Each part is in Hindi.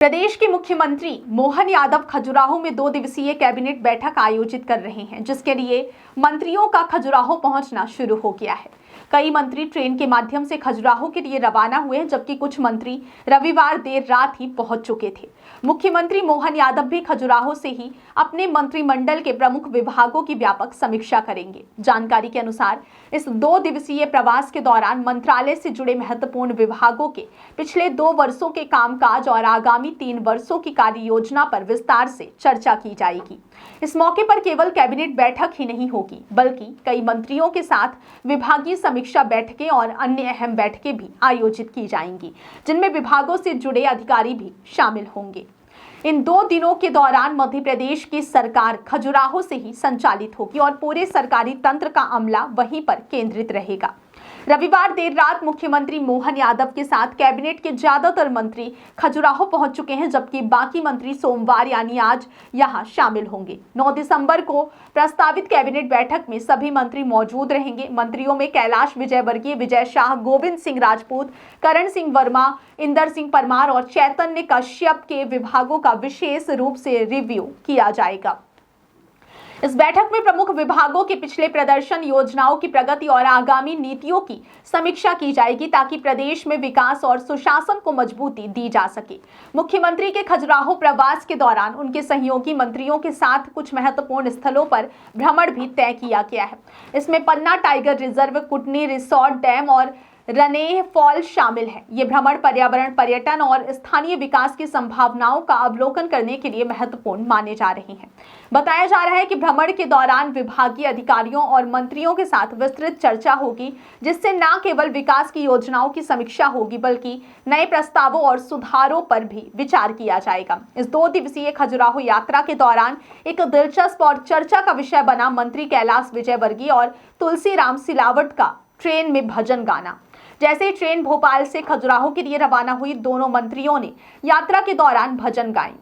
प्रदेश के मुख्यमंत्री मोहन यादव खजुराहो में 2 दिवसीय कैबिनेट बैठक आयोजित कर रहे हैं, जिसके लिए मंत्रियों का खजुराहो पहुंचना शुरू हो गया है। कई मंत्री ट्रेन के माध्यम से खजुराहो के लिए रवाना हुए हैं, जबकि कुछ मंत्री रविवार देर रात ही पहुंच चुके थे। मुख्यमंत्री मोहन यादव भी खजुराहो से ही अपने मंत्रिमंडल के प्रमुख विभागों की व्यापक समीक्षा करेंगे। जानकारी के अनुसार इस 2 दिवसीय प्रवास के दौरान मंत्रालय से जुड़े महत्वपूर्ण विभागों के पिछले 2 वर्षों के कामकाज और आगामी 3 वर्षों की कार्य योजना पर विस्तार से चर्चा की जाएगी। इस मौके पर केवल कैबिनेट बैठक ही नहीं होगी, बल्कि कई मंत्रियों के साथ विभागीय समीक्षा बैठकें और अन्य अहम बैठकें भी आयोजित की जाएंगी, जिनमें विभागों से जुड़े अधिकारी भी शामिल होंगे। इन 2 दिनों के दौरान मध्य प्रदेश की सरकार खजुराहो से ही संचालित होगी और पूरे सरकारी तंत्र का अमला वहीं पर केंद्रित रहेगा। रविवार देर रात मुख्यमंत्री मोहन यादव के साथ कैबिनेट के ज्यादातर मंत्री खजुराहो पहुंच चुके हैं, जबकि बाकी मंत्री सोमवार यानी आज यहां शामिल होंगे। 9 दिसंबर को प्रस्तावित कैबिनेट बैठक में सभी मंत्री मौजूद रहेंगे। मंत्रियों में कैलाश विजयवर्गीय, विजय शाह, गोविंद सिंह राजपूत, करण सिंह वर्मा, इंदर सिंह परमार और चैतन्य कश्यप के विभागों का विशेष रूप से रिव्यू किया जाएगा। इस बैठक में प्रमुख विभागों के पिछले प्रदर्शन, योजनाओं की प्रगति और आगामी नीतियों की समीक्षा की जाएगी, ताकि प्रदेश में विकास और सुशासन को मजबूती दी जा सके। मुख्यमंत्री के खजुराहो प्रवास के दौरान उनके सहयोगी मंत्रियों के साथ कुछ महत्वपूर्ण स्थलों पर भ्रमण भी तय किया गया है। इसमें पन्ना टाइगर रिजर्व, कुटनी रिसोर्ट डैम और रनेह फॉल शामिल है। ये भ्रमण पर्यावरण, पर्यटन और स्थानीय विकास की संभावनाओं का अवलोकन करने के लिए महत्वपूर्ण माने जा रहे हैं। बताया जा रहा है कि भ्रमण के दौरान विभागीय अधिकारियों और मंत्रियों के साथ विस्तृत चर्चा होगी, जिससे न केवल विकास की योजनाओं की समीक्षा होगी, बल्कि नए प्रस्तावों और सुधारों पर भी विचार किया जाएगा। इस 2 दिवसीय खजुराहो यात्रा के दौरान एक दिलचस्प और चर्चा का विषय बना मंत्री कैलाश विजयवर्गीय और तुलसीराम सिलावट का ट्रेन में भजन गाना। जैसे ही ट्रेन भोपाल से खजुराहो के लिए रवाना हुई, दोनों मंत्रियों ने यात्रा के दौरान भजन गाए,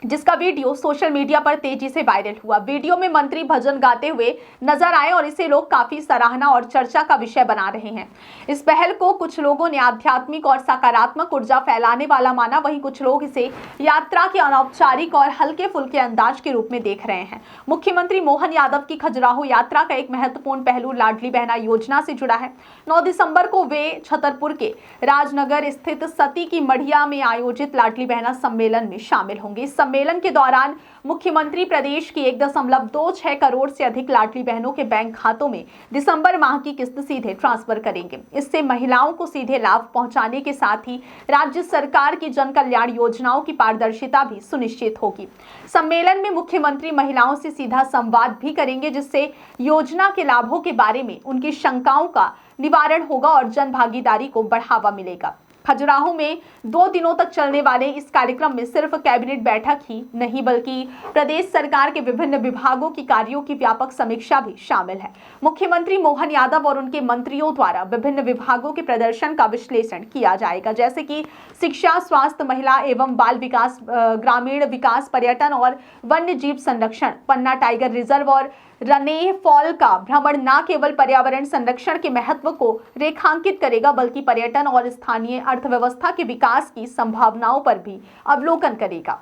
जिसका वीडियो सोशल मीडिया पर तेजी से वायरल हुआ। वीडियो में मंत्री भजन गाते हुए नजर आए और इसे लोग काफी सराहना और चर्चा का विषय बना रहे हैं। इस पहल को कुछ लोगों ने आध्यात्मिक और सकारात्मक ऊर्जा फैलाने वाला माना, वहीं कुछ लोग इसे यात्रा के अनौपचारिक और हल्के फुल्के अंदाज के रूप में देख रहे हैं। मुख्यमंत्री मोहन यादव की खजुराहो यात्रा का एक महत्वपूर्ण पहलू लाडली बहना योजना से जुड़ा है। 9 दिसंबर को वे छतरपुर के राजनगर स्थित सती की मढ़िया में आयोजित लाडली बहना सम्मेलन में शामिल होंगे। सम्मेलन के दौरान मुख्यमंत्री प्रदेश की 1.26 करोड़ से अधिक लाडली बहनों के बैंक खातों में दिसंबर माह की किस्त सीधे ट्रांसफर करेंगे। इससे महिलाओं को सीधे लाभ पहुंचाने के साथ ही राज्य सरकार की जन कल्याण योजनाओं की पारदर्शिता भी सुनिश्चित होगी। सम्मेलन में मुख्यमंत्री महिलाओं से सीधा संवाद भी करेंगे, जिससे योजना के लाभों के बारे में उनकी शंकाओं का निवारण होगा और जन भागीदारी को बढ़ावा मिलेगा। खजुराहो में 2 दिनों तक चलने वाले इस कार्यक्रम में सिर्फ कैबिनेट बैठक ही नहीं, बल्कि प्रदेश सरकार के विभिन्न विभागों की कार्यों की व्यापक समीक्षा भी शामिल है। मुख्यमंत्री मोहन यादव और उनके मंत्रियों द्वारा विभिन्न विभागों के प्रदर्शन का विश्लेषण किया जाएगा, जैसे कि शिक्षा, स्वास्थ्य, महिला एवं बाल विकास, ग्रामीण विकास, पर्यटन और वन्य जीव संरक्षण। पन्ना टाइगर रिजर्व और रनेह फॉल का भ्रमण न केवल पर्यावरण संरक्षण के महत्व को रेखांकित करेगा, बल्कि पर्यटन और स्थानीय अर्थव्यवस्था के विकास की संभावनाओं पर भी अवलोकन करेगा।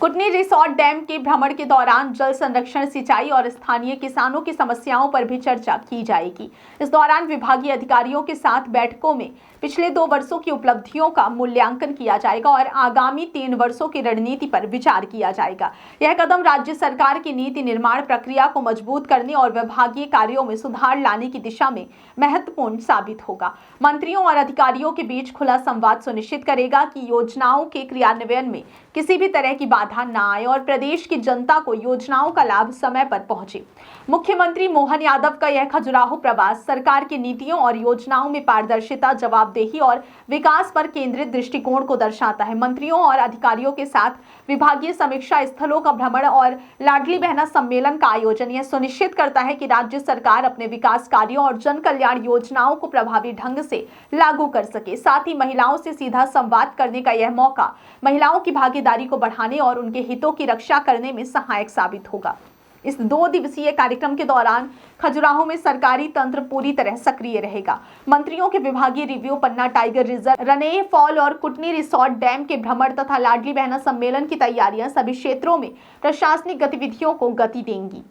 कुटनी रिसोर्ट डैम के भ्रमण के दौरान जल संरक्षण, सिंचाई और स्थानीय किसानों की समस्याओं पर भी चर्चा की जाएगी। इस दौरान विभागीय अधिकारियों के साथ बैठकों में पिछले 2 वर्षों की उपलब्धियों का मूल्यांकन किया जाएगा और आगामी 3 वर्षों की रणनीति पर विचार किया जाएगा। यह कदम राज्य सरकार की नीति निर्माण प्रक्रिया को मजबूत करने और विभागीय कार्यों में सुधार लाने की दिशा में महत्वपूर्ण साबित होगा। मंत्रियों और अधिकारियों के बीच खुला संवाद सुनिश्चित करेगा कि योजनाओं के क्रियान्वयन में किसी भी तरह की बाधा न आए और प्रदेश की जनता को योजनाओं का लाभ समय पर पहुंचे। मुख्यमंत्री मोहन यादव का यह खजुराहो प्रवास सरकार की नीतियों और योजनाओं में पारदर्शिता, जवाबदेही और विकास पर केंद्रित दृष्टिकोण को दर्शाता है। मंत्रियों और अधिकारियों के साथ विभागीय समीक्षा, स्थलों का भ्रमण और लाडली बहना सम्मेलन का आयोजन यह सुनिश्चित करता है कि राज्य सरकार अपने विकास कार्यों और जन कल्याण योजनाओं को प्रभावी ढंग से लागू कर सके। साथ ही महिलाओं से सीधा संवाद करने का यह मौका महिलाओं की भागीदारी को बढ़ाने और उनके हितों की रक्षा करने में सहायक साबित होगा। इस 2 दिवसीय कार्यक्रम के दौरान खजुराहो में सरकारी तंत्र पूरी तरह सक्रिय रहेगा। मंत्रियों के विभागीय रिव्यू, पन्ना टाइगर रिजर्व, रने फॉल और कुटनी रिसोर्ट डैम के भ्रमण तथा लाडली बहना सम्मेलन की तैयारियां सभी क्षेत्रों में प्रशासनिक गतिविधियों को गति देंगी।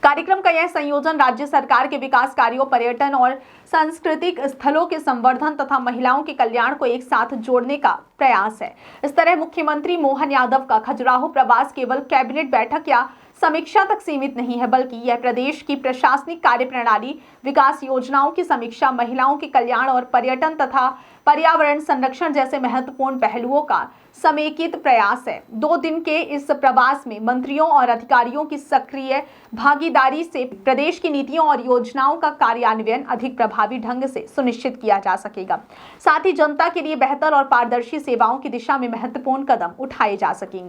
कार्यक्रम का यह संयोजन राज्य सरकार के विकास कार्यों, पर्यटन और सांस्कृतिक स्थलों के संवर्धन तथा महिलाओं के कल्याण को एक साथ जोड़ने का प्रयास है। इस तरह मुख्यमंत्री मोहन यादव का खजुराहो प्रवास केवल कैबिनेट बैठक या समीक्षा तक सीमित नहीं है, बल्कि यह प्रदेश की प्रशासनिक कार्यप्रणाली, विकास योजनाओं की समीक्षा, महिलाओं के कल्याण और पर्यटन तथा पर्यावरण संरक्षण जैसे महत्वपूर्ण पहलुओं का समेकित प्रयास है। 2 दिन के इस प्रवास में मंत्रियों और अधिकारियों की सक्रिय भागीदारी से प्रदेश की नीतियों और योजनाओं का कार्यान्वयन अधिक प्रभावी ढंग से सुनिश्चित किया जा सकेगा। साथ ही जनता के लिए बेहतर और पारदर्शी सेवाओं की दिशा में महत्वपूर्ण कदम उठाए जा सकेंगे।